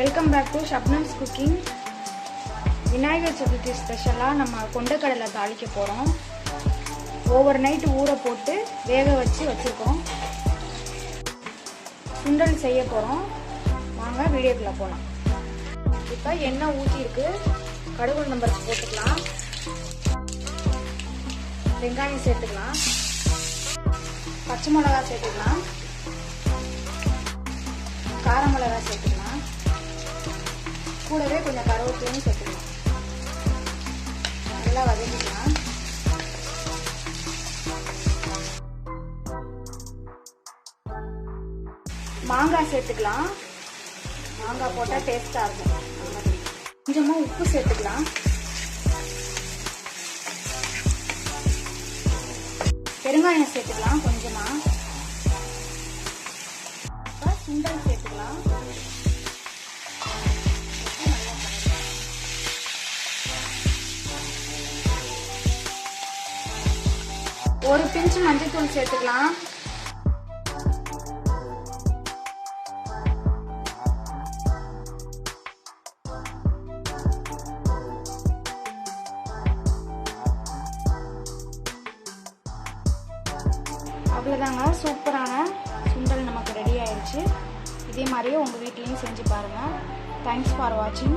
Welcome back to Shabnam's cooking. Vinayagar Chaturthi ஸ்பெஷலாக நம்ம கொண்டக்கடலை தாளிக்க போகிறோம். ஓவர் நைட் ஊற போட்டு வேக வச்சுருக்கோம். சுண்டல் செய்ய போகிறோம். வாங்க வீடியோக்குள்ளே போகலாம். இப்போ எண்ணெய் ஊற்றிருக்கு. கடுகு நம்பருக்கு போட்டுக்கலாம். வெங்காயம் சேர்த்துக்கலாம். பச்சை மிளகா சேர்த்துக்கலாம். கார மிளகா சேர்த்துக்கலாம். கூடவே கொஞ்சம் கருவேப்பிலையும் சேர்த்துக்கலாம். நல்லா வதக்கிக்கலாம். மாங்காய் சேர்த்துக்கலாம். மாங்காய் போட்டால் டேஸ்டாக இருக்கும். கொஞ்சமாக உப்பு சேர்த்துக்கலாம். பெருங்காயம் சேர்த்துக்கலாம் கொஞ்சமாக. சுண்டல் சேர்த்துக்கலாம். ஒரு பிஞ்ச் மஞ்சள்தூள் சேர்த்துக்கலாம். அவ்வளோதாங்க, சூப்பரான சுண்டல் நமக்கு ரெடி ஆயிடுச்சு. இதே மாதிரியே உங்கள் வீட்லேயும் செஞ்சு பாருங்கள். தேங்க்ஸ் ஃபார் வாட்சிங்.